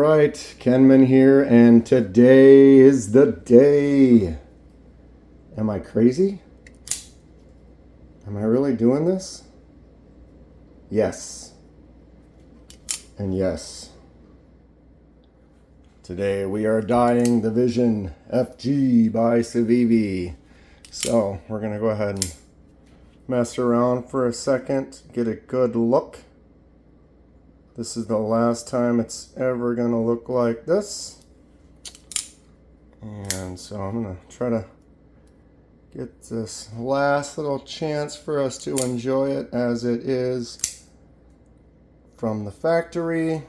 right, Kenman here, and today is the day. Am I crazy? Am I really doing this? Yes. And yes. Today we are dyeing the Vision FG by Civivi. So we're going to go ahead and mess around for a second, get a good look. This is the last time it's ever going to look like this. And so I'm going to try to get this last little chance for us to enjoy it as it is from the factory.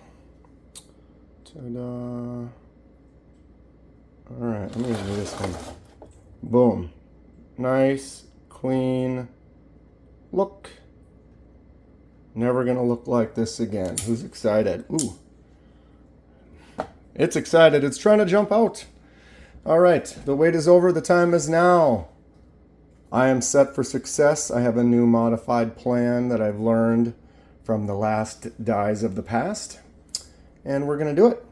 Ta-da. Alright, let me do this one. Boom. Nice, clean look. Never gonna look like this again. Who's excited? Ooh. It's excited. It's trying to jump out. All right, the wait is over. The time is now. I am set for success. I have a new modified plan that I've learned from the last dyes of the past. And we're gonna do it.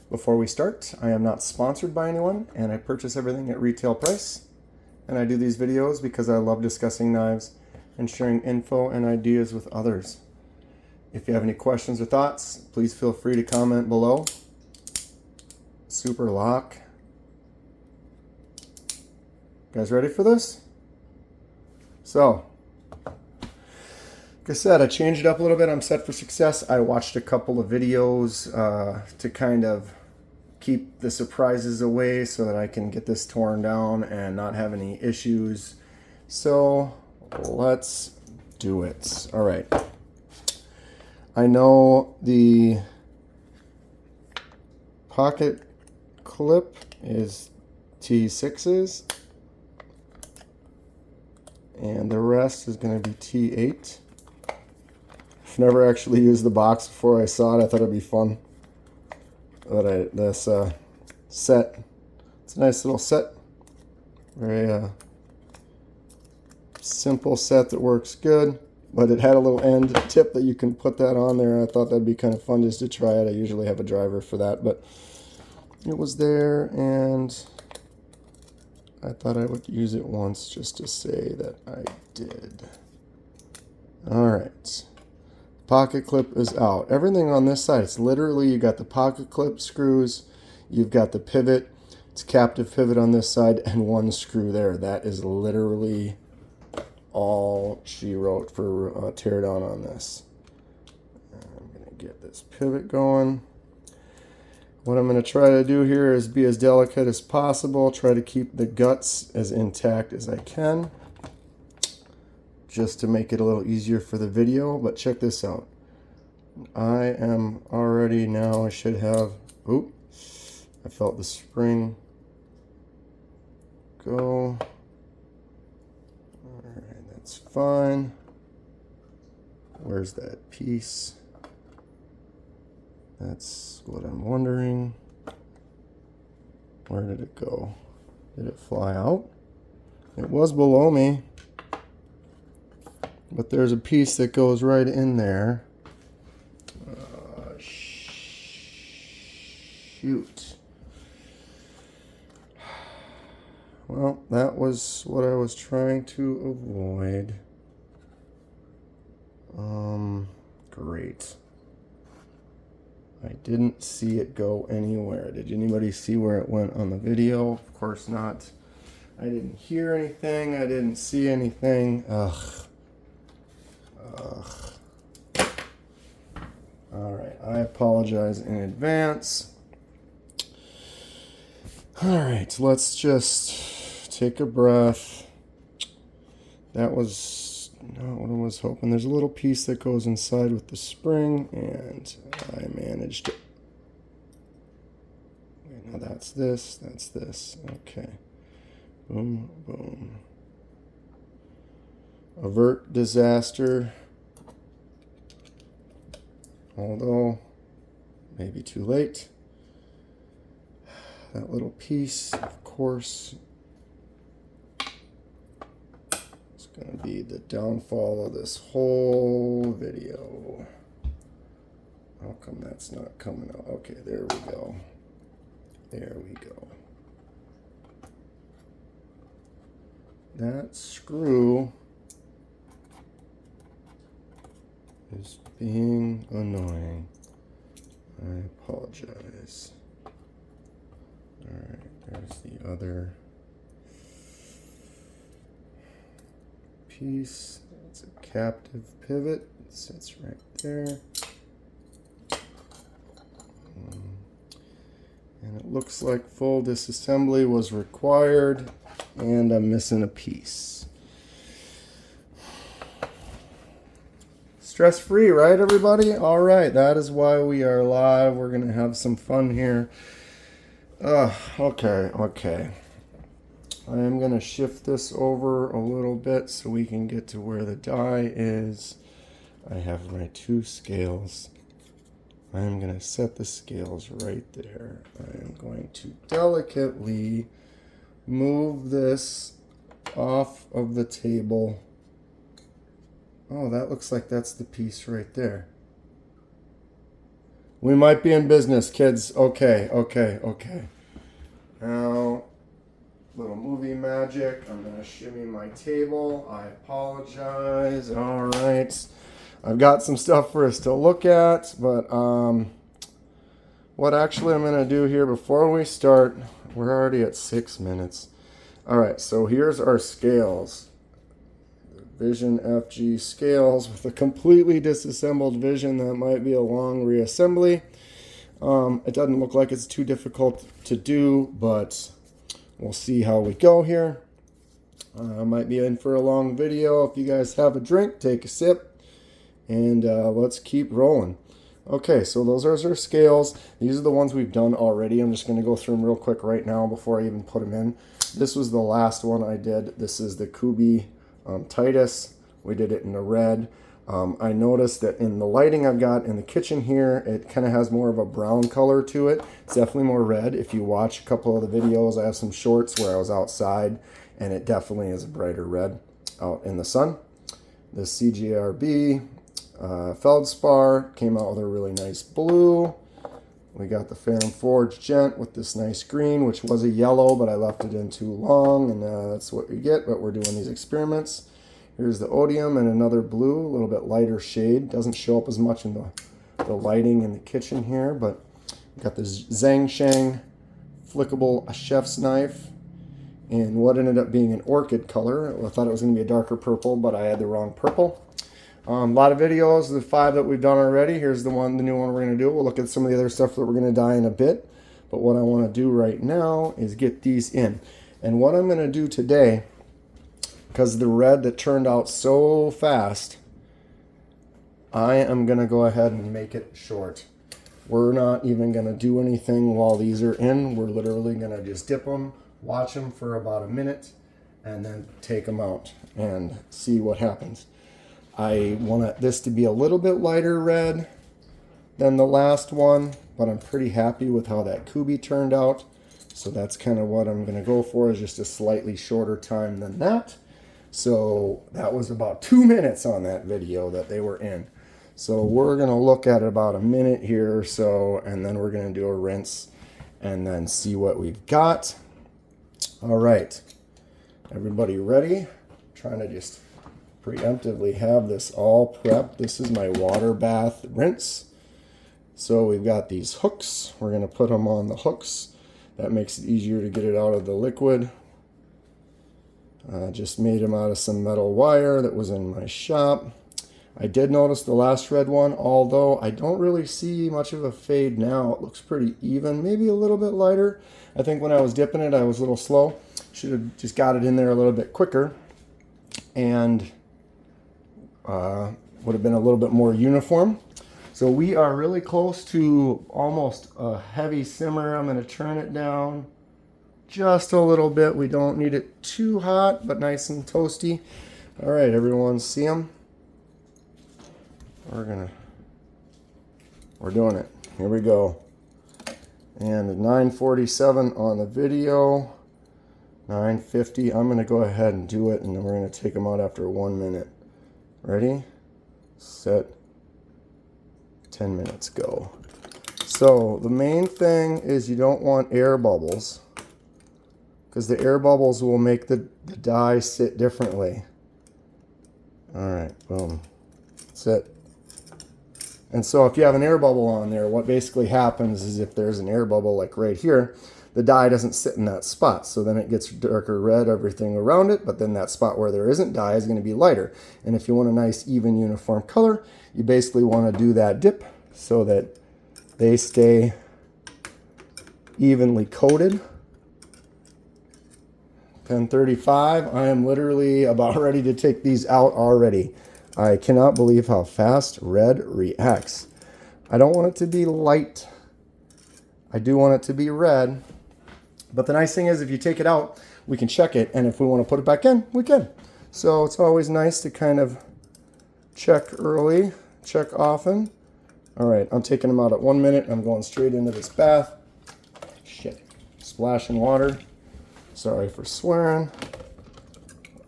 Before we start, I am not sponsored by anyone, and I purchase everything at retail price. And I do these videos because I love discussing knives and sharing info and ideas with others. If you have any questions or thoughts, please feel free to comment below. Super lock. Guys ready for this? So, like I said, I changed it up a little bit. I'm set for success. I watched a couple of videos to kind of keep the surprises away so that I can get this torn down and not have any issues. So, let's do it. All right. I know the pocket clip is T6s and the rest is going to be T8. I've never actually used the box before I saw it. I thought it'd be fun. But this set, it's a nice little set. Very simple set that works good, but it had a little end tip that you can put that on there. I thought that'd be kind of fun just to try it. I usually have a driver for that, but it was there, and I thought I would use it once just to say that I did. All right, pocket clip is out. Everything on this side, it's literally, you got the pocket clip screws, you've got the pivot, it's captive pivot on this side, and one screw there. That is literally all she wrote for teardown on this. I'm going to get this pivot going. What I'm going to try to do here is be as delicate as possible, try to keep the guts as intact as I can, just to make it a little easier for the video. But check this out. I am already now, I should have, oop, I felt the spring go. It's fine. Where's that piece? That's what I'm wondering. Where did it go? Did it fly out? It was below me. But there's a piece that goes right in there. Shoot. Well, that was what I was trying to avoid. Great. I didn't see it go anywhere. Did anybody see where it went on the video? Of course not. I didn't hear anything. I didn't see anything. Ugh. All right. I apologize in advance. All right. Let's just take a breath. That was not what I was hoping. There's a little piece that goes inside with the spring, and I managed it. Wait, now that's this. Okay. Boom, boom. Avert disaster. Although, maybe too late. That little piece, of course, going to be the downfall of this whole video. How come that's not coming out? Okay, there we go. There we go. That screw is being annoying. I apologize. Alright, there's the other piece. It's a captive pivot. It sits right there. And it looks like full disassembly was required, and I'm missing a piece. Stress-free, right, everybody? All right, that is why we are live. We're going to have some fun here. Okay. I am going to shift this over a little bit so we can get to where the die is. I have my 2 scales. I am going to set the scales right there. I am going to delicately move this off of the table. Oh, that looks like that's the piece right there. We might be in business, kids. Okay. Now, little movie magic. I'm going to shimmy my table. I apologize. All right. I've got some stuff for us to look at, but what actually I'm going to do here before we start, we're already at 6 minutes. All right, so here's our scales. Vision FG scales with a completely disassembled Vision. That might be a long reassembly. It doesn't look like it's too difficult to do, but we'll see how we go here. I might be in for a long video. If you guys have a drink, take a sip. And let's keep rolling. Okay, so those are our scales. These are the ones we've done already. I'm just going to go through them real quick right now before I even put them in. This was the last one I did. This is the Civivi Titus. We did it in the red. I noticed that in the lighting I've got in the kitchen here, it kind of has more of a brown color to it. It's definitely more red. If you watch a couple of the videos, I have some shorts where I was outside, and it definitely is a brighter red out in the sun. The CGRB feldspar came out with a really nice blue. We got the Ferrum Forge Gent with this nice green, which was a yellow, but I left it in too long, and that's what we get, but we're doing these experiments. Here's the Odium and another blue, a little bit lighter shade. Doesn't show up as much in the lighting in the kitchen here, but we got this Zhangsheng flickable chef's knife, and what ended up being an orchid color. I thought it was going to be a darker purple, but I had the wrong purple. A lot of videos, the 5 that we've done already. Here's the new one we're going to do. We'll look at some of the other stuff that we're going to dye in a bit. But what I want to do right now is get these in. And what I'm going to do today, because the red that turned out so fast, I am going to go ahead and make it short. We're not even going to do anything while these are in. We're literally going to just dip them, watch them for about a minute, and then take them out and see what happens. I want this to be a little bit lighter red than the last one, but I'm pretty happy with how that Civivi turned out. So that's kind of what I'm going to go for, is just a slightly shorter time than that. So that was about 2 minutes on that video that they were in. So we're going to look at about a minute here or so, and then we're going to do a rinse and then see what we've got. All right. Everybody ready? Trying to just preemptively have this all prepped. This is my water bath rinse. So we've got these hooks. We're going to put them on the hooks. That makes it easier to get it out of the liquid. Just made them out of some metal wire that was in my shop. I did notice the last red one, although I don't really see much of a fade now. It looks pretty even, maybe a little bit lighter. I think when I was dipping it, I was a little slow. Should have just got it in there a little bit quicker, and would have been a little bit more uniform. So we are really close to almost a heavy simmer. I'm going to turn it down just a little bit. We don't need it too hot, but nice and toasty. All right, everyone, see them? We're doing it. Here we go. And 9:47 on the video, 9:50. I'm going to go ahead and do it, and then we're going to take them out after 1 minute. Ready, set, 10 minutes go. So the main thing is you don't want air bubbles, because the air bubbles will make the die sit differently. All right, boom, that's it. And so if you have an air bubble on there, what basically happens is if there's an air bubble like right here, the die doesn't sit in that spot. So then it gets darker red, everything around it, but then that spot where there isn't die is going to be lighter. And if you want a nice, even, uniform color, you basically want to do that dip so that they stay evenly coated. 10:35, I am literally about ready to take these out already. I cannot believe how fast red reacts. I don't want it to be light. I do want it to be red. But the nice thing is if you take it out, we can check it. And if we want to put it back in, we can. So it's always nice to kind of check early, check often. All right, I'm taking them out at 1 minute. I'm going straight into this bath. Shit, splashing water. Sorry for swearing.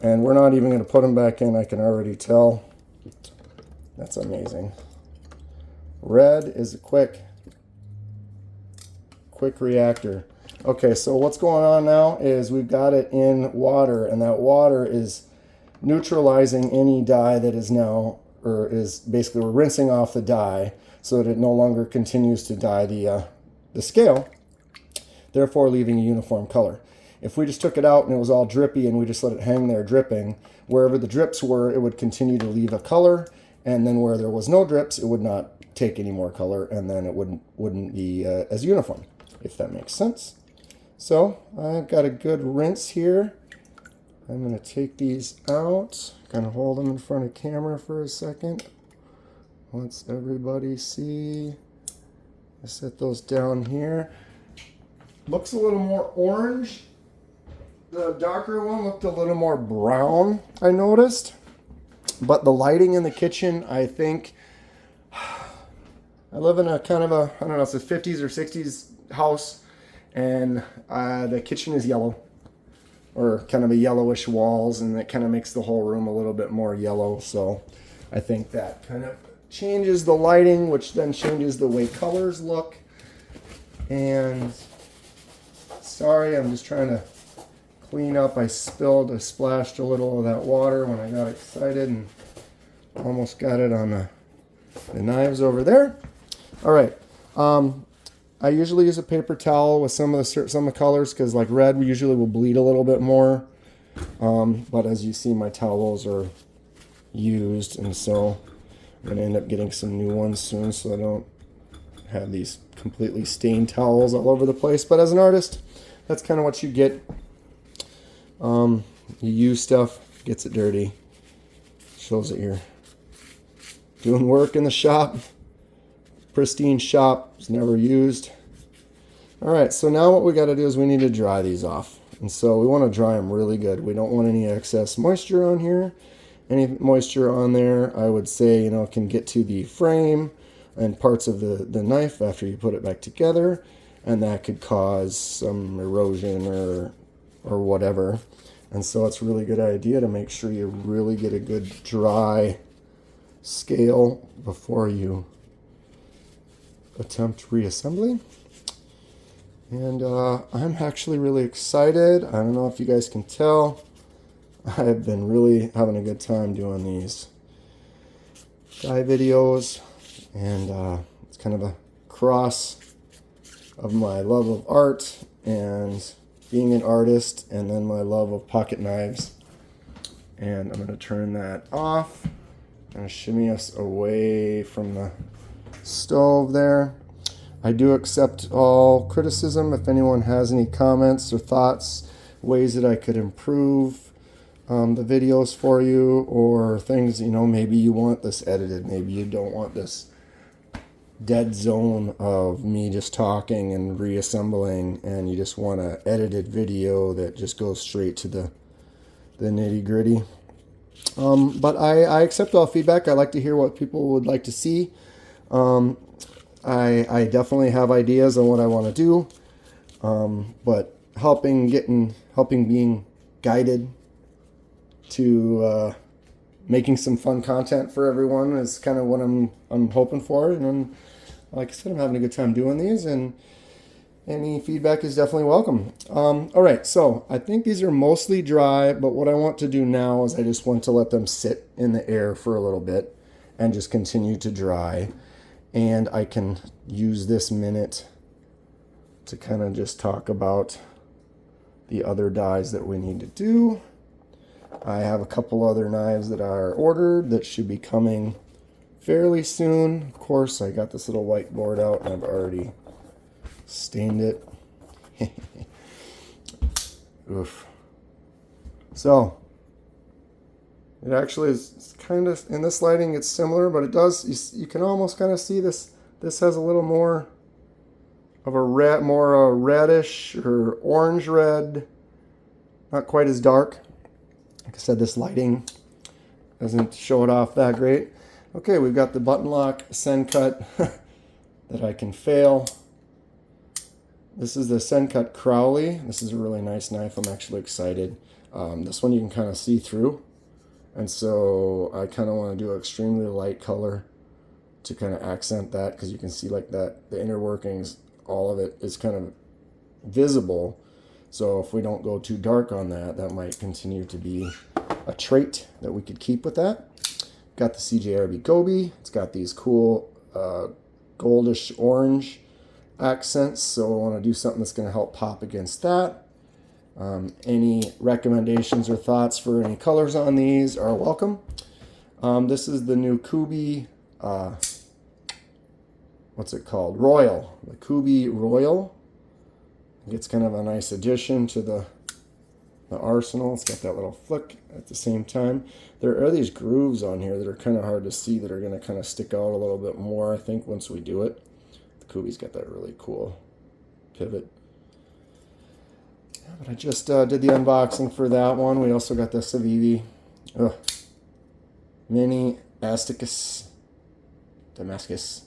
And we're not even going to put them back in, I can already tell. That's amazing. Red is a quick reactor. Okay, so what's going on now is we've got it in water, and that water is neutralizing any dye that is now, or is basically, we're rinsing off the dye so that it no longer continues to dye the scale, therefore leaving a uniform color. If we just took it out and it was all drippy and we just let it hang there dripping, wherever the drips were, it would continue to leave a color, and then where there was no drips, it would not take any more color, and then it wouldn't be as uniform, if that makes sense. So I've got a good rinse here. I'm going to take these out, kind of hold them in front of camera for a second. Let's everybody see. I set those down here. Looks a little more orange. The darker one looked a little more brown, I noticed. But the lighting in the kitchen, I think, I live in a kind of a, I don't know, it's a 50s or 60s house, and the kitchen is yellow, or kind of a yellowish walls, and it kind of makes the whole room a little bit more yellow. So I think that kind of changes the lighting, which then changes the way colors look. And sorry, I'm just trying to clean up. I splashed a little of that water when I got excited and almost got it on the knives over there. All right. I usually use a paper towel with some of the colors, because like red usually will bleed a little bit more. But as you see, my towels are used, and so I'm going to end up getting some new ones soon so I don't have these completely stained towels all over the place. But as an artist, that's kind of what you get. You use stuff, gets it dirty, shows that you're doing work in the shop. Pristine shop is never used. All right, so now what we got to do is we need to dry these off. And so we want to dry them really good. We don't want any excess moisture on here. Any moisture on there, I would say, can get to the frame and parts of the knife after you put it back together, and that could cause some erosion or whatever. And so it's a really good idea to make sure you really get a good dry scale before you attempt reassembly. And I'm actually really excited. I don't know if you guys can tell. I've been really having a good time doing these die videos, and it's kind of a cross of my love of art and being an artist, and then my love of pocket knives. And I'm going to turn that off. I'm going to shimmy us away from the stove there. I do accept all criticism. If anyone has any comments or thoughts, ways that I could improve the videos for you, or things, maybe you want this edited, maybe you don't want this dead zone of me just talking and reassembling, and you just want an edited video that just goes straight to the nitty-gritty. But I accept all feedback. I like to hear what people would like to see. I definitely have ideas on what I want to do, but helping being guided to making some fun content for everyone is kind of what I'm hoping for. And like I said, I'm having a good time doing these, and any feedback is definitely welcome. All right, so I think these are mostly dry, but what I want to do now is I just want to let them sit in the air for a little bit and just continue to dry. And I can use this minute to kind of just talk about the other dies that we need to do. I have a couple other knives that are ordered that should be coming fairly soon. Of course, I got this little whiteboard out and I've already stained it. Oof. So it actually is kind of, in this lighting it's similar, but it does, you can almost kind of see this has a little more of a red, more reddish or orange red, not quite as dark. Like I said, this lighting doesn't show it off that great. Okay, we've got the button lock send cut that I can fail. This is the Send Cut Crowley. This is a really nice knife. I'm actually excited. This one you can kind of see through. And so I kind of want to do an extremely light color to kind of accent that, because you can see like that, the inner workings, all of it is kind of visible. So if we don't go too dark on that, that might continue to be a trait that we could keep with that. Got the CJRB Gobi. It's got these cool goldish orange accents, so I want to do something that's going to help pop against that. Any recommendations or thoughts for any colors on these are welcome. This is the new Kubi, what's it called? Royal. The Kubi Royal. It's kind of a nice addition to the arsenal. It's got that little flick at the same time. There are these grooves on here that are kind of hard to see that are going to kind of stick out a little bit more, I think, once we do it. Kubi's got that really cool pivot. Yeah, but I just did the unboxing for that one. We also got the Civivi Mini Asticus Damascus.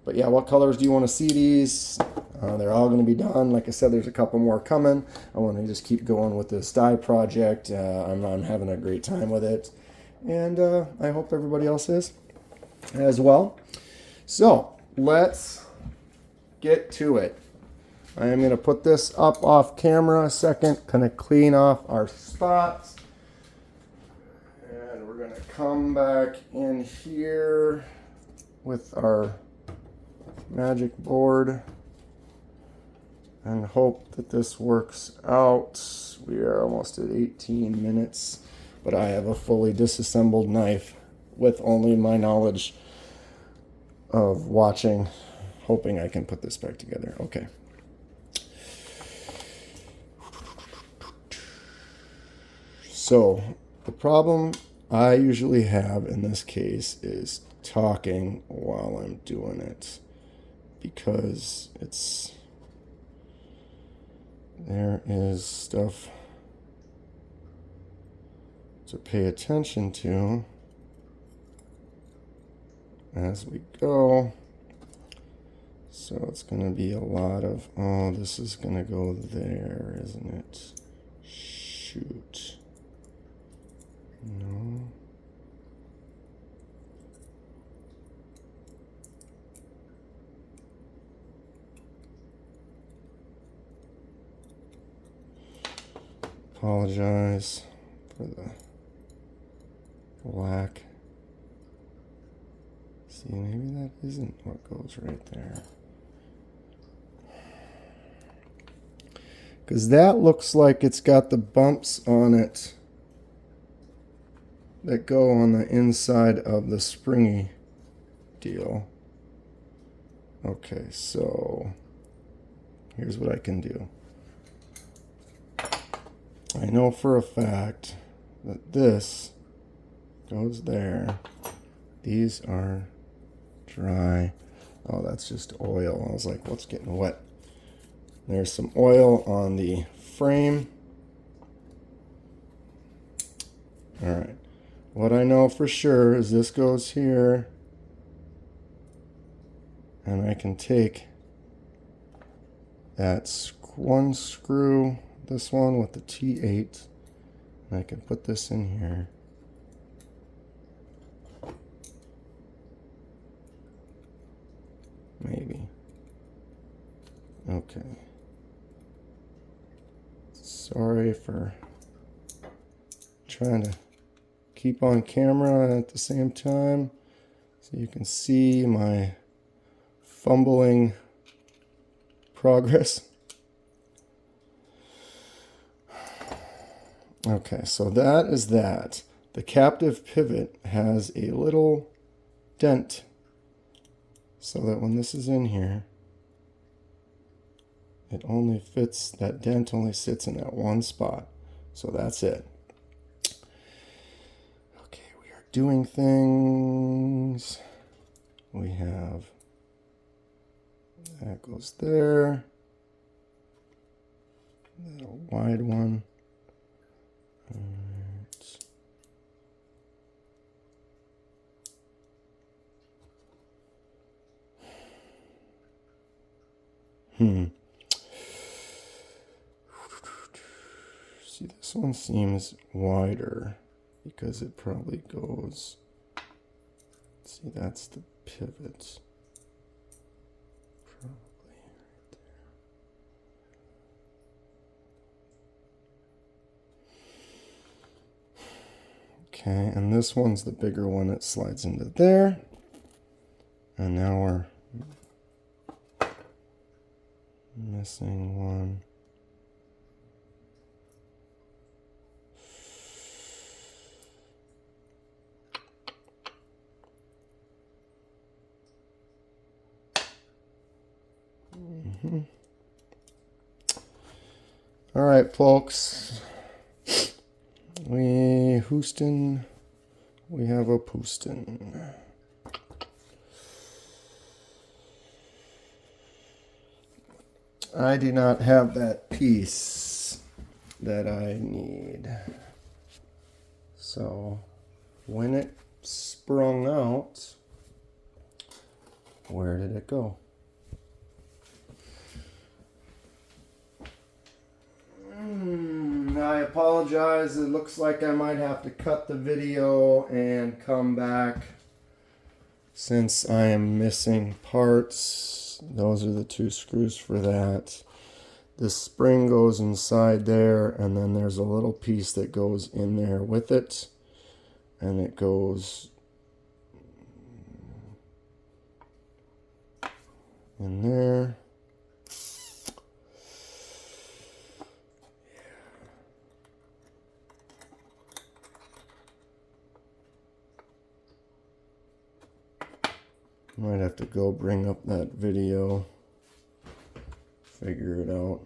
But yeah, what colors do you want to see these? They're all going to be done. Like I said, there's a couple more coming. I want to just keep going with this die project. I'm having a great time with it. And I hope everybody else is as well. So let's get to it. I am going to put this up off camera a second, kind of clean off our spots. And we're going to come back in here with our magic board and hope that this works out. We are almost at 18 minutes, but I have a fully disassembled knife with only my knowledge of watching, hoping I can put this back together. Okay. So the problem I usually have in this case is talking while I'm doing it, because there is stuff to pay attention to as we go. So it's going to be a lot of, oh, this is going to go there, isn't it? Shoot. No. Apologize for the black. See, maybe that isn't what goes right there. Because that looks like it's got the bumps on it that go on the inside of the springy deal. Okay, so here's what I can do. I know for a fact that this goes there. These are dry. Oh, that's just oil. I was like, what's getting wet? There's some oil on the frame. All right. What I know for sure is this goes here, and I can take that one screw, this one with the T8, and I can put this in here Okay. Sorry for trying to keep on camera at the same time so you can see my fumbling progress. Okay, so that is that. The captive pivot has a little dent so that when this is in here, it only fits, that dent only sits in that one spot. So that's it. Okay, we are doing things. We have, that goes there. That wide one. See, this one seems wider because it probably goes, see, that's the pivot. Probably right there. Okay, and this one's the bigger one that slides into there. And now we're missing one. All right, folks. Houston, we have a Pooston. I do not have that piece that I need. So when it sprung out, where did it go? I apologize. It looks like I might have to cut the video and come back since I am missing parts. Those are the two screws for that. The spring goes inside there, and then there's a little piece that goes in there with it, and it goes in there. Might have to go bring up that video, figure it out.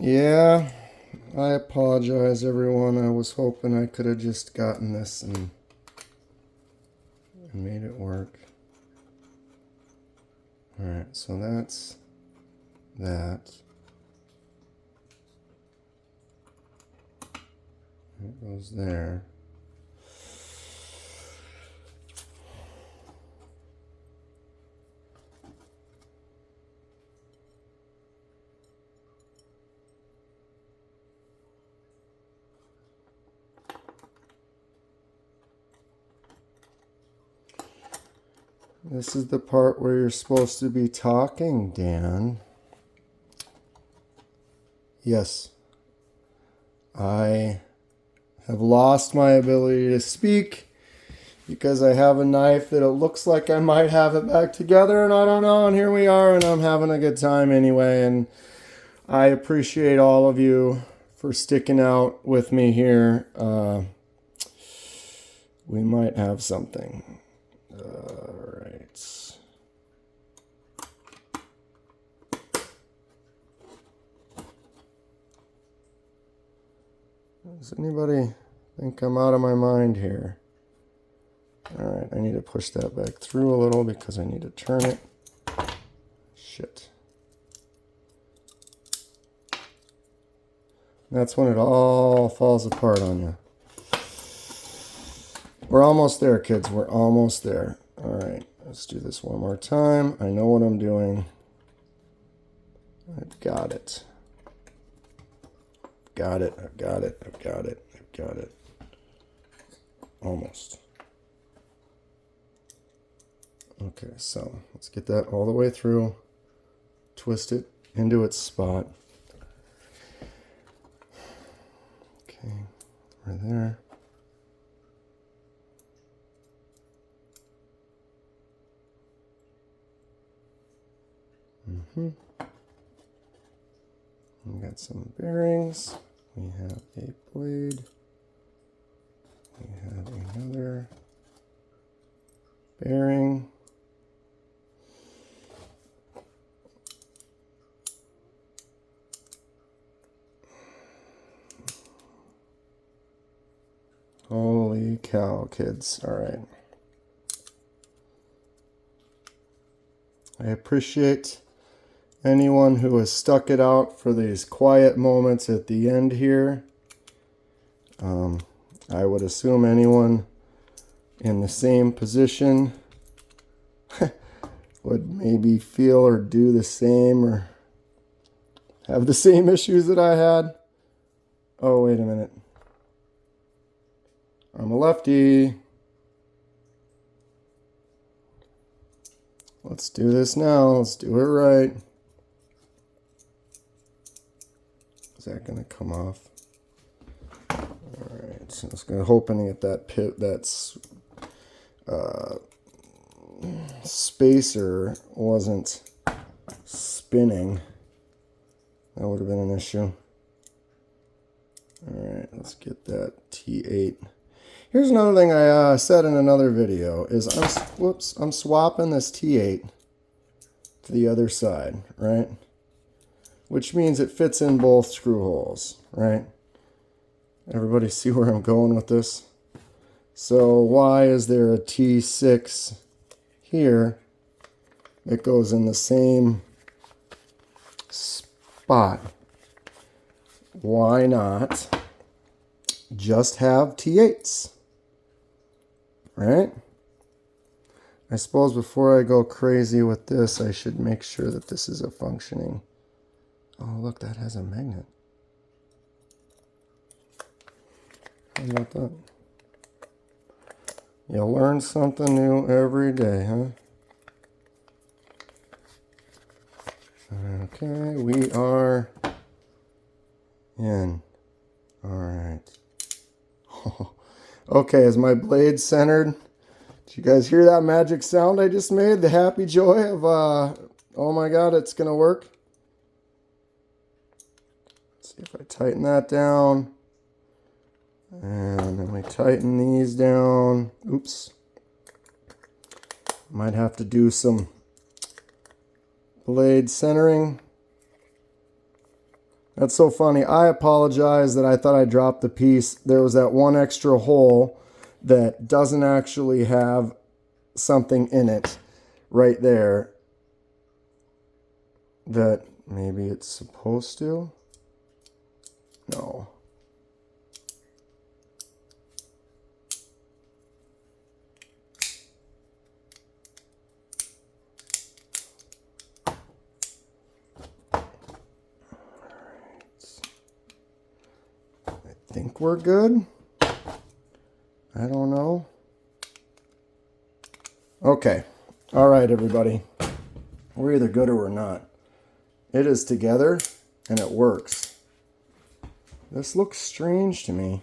Yeah, I apologize, everyone. I was hoping I could have just gotten this and made it work. All right, so that's that. It goes there. This is the part where you're supposed to be talking, Dan. Yes. I have lost my ability to speak because I have a knife that it looks like I might have it back together, and I don't know, and here we are, and I'm having a good time anyway, and I appreciate all of you for sticking out with me here. We might have something. All right. Does anybody think I'm out of my mind here? All right, I need to push that back through a little because I need to turn it. Shit. That's when it all falls apart on you. We're almost there, kids. We're almost there. All right, let's do this one more time. I know what I'm doing. I've got it. Got it. I've got it. I've got it. I've got it. Almost. Okay, so let's get that all the way through. Twist it into its spot. Okay, right there. We got some bearings. We have a blade. We have another bearing. Holy cow, kids. All right. I appreciate anyone who has stuck it out for these quiet moments at the end here. I would assume anyone in the same position would maybe feel or do the same or have the same issues that I had. Oh, wait a minute. I'm a lefty. Let's do this now. Let's do it right. Is that going to come off? All right. So I was hoping to get that spacer wasn't spinning. That would have been an issue. All right. Let's get that T8. Here's another thing I said in another video is I'm swapping this T8 to the other side, right? Which means it fits in both screw holes, right? Everybody see where I'm going with this? So why is there a T6 here that goes in the same spot? Why not just have T8s? Right? I suppose before I go crazy with this, I should make sure that this is a functioning. Oh, look, that has a magnet. How about that? You learn something new every day, huh? Okay, we are in. All right. Okay, is my blade centered? Did you guys hear that magic sound I just made? The happy joy of, oh my God, it's going to work. Let's see if I tighten that down. And then we tighten these down. Oops. Might have to do some blade centering. That's so funny. I apologize that I thought I dropped the piece. There was that one extra hole that doesn't actually have something in it right there that maybe it's supposed to. No. I think we're good. I don't know. Okay. All right, everybody. We're either good or we're not. It is together and it works. This looks strange to me.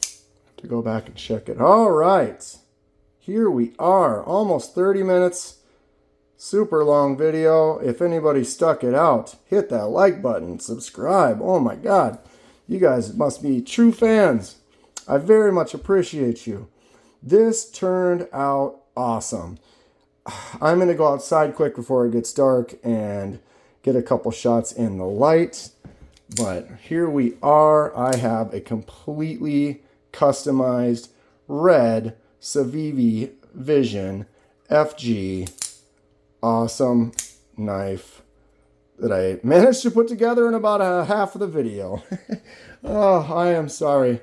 I have to go back and check it. All right. Here we are. Almost 30 minutes. Super long video. If anybody stuck it out, hit that like button. Subscribe. Oh my God. You guys must be true fans. I very much appreciate you. This turned out awesome. I'm going to go outside quick before it gets dark and get a couple shots in the light. But here we are. I have a completely customized red Civivi Vision FG. Awesome knife. that I managed to put together in about a half of the video. Oh, I am sorry.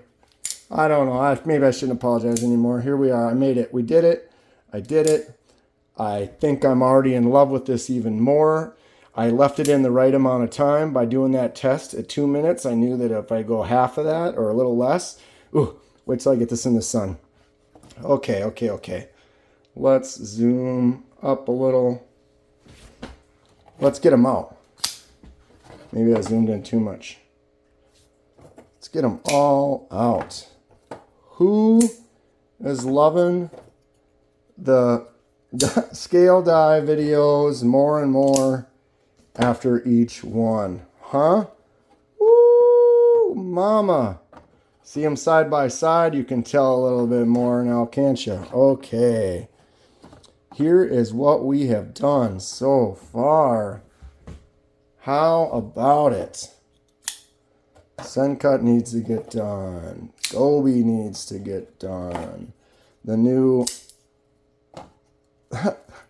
I don't know. Maybe I shouldn't apologize anymore. Here we are. I made it. We did it. I did it. I think I'm already in love with this even more. I left it in the right amount of time by doing that test at 2 minutes. I knew that if I go half of that or a little less, ooh, wait till I get this in the sun. Okay. Let's zoom up a little. Let's get them out. Maybe I zoomed in too much. Let's get them all out. Who is loving the scale die videos more and more after each one? Huh? Woo, mama. See them side by side? You can tell a little bit more now, can't you? Okay. Here is what we have done so far. How about it? Send cut needs to get done. Goby needs to get done. The new,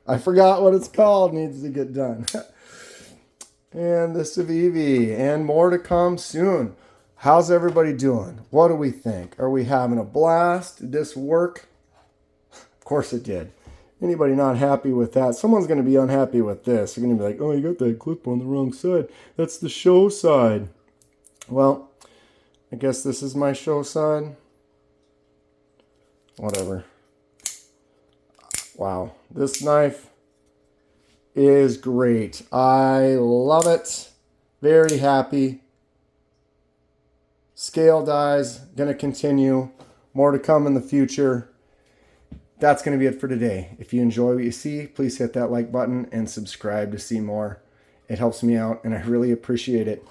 I forgot what it's called, needs to get done. And the Civivi, and more to come soon. How's everybody doing? What do we think? Are we having a blast? Did this work? Of course it did. Anybody not happy with that? Someone's going to be unhappy with this. They're going to be like, oh, you got that clip on the wrong side. That's the show side. Well, I guess this is my show side. Whatever. Wow. This knife is great. I love it. Very happy. Scale dies. Going to continue. More to come in the future. That's going to be it for today. If you enjoy what you see, please hit that like button and subscribe to see more. It helps me out, and I really appreciate it.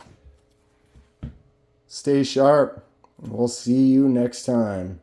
Stay sharp. We'll see you next time.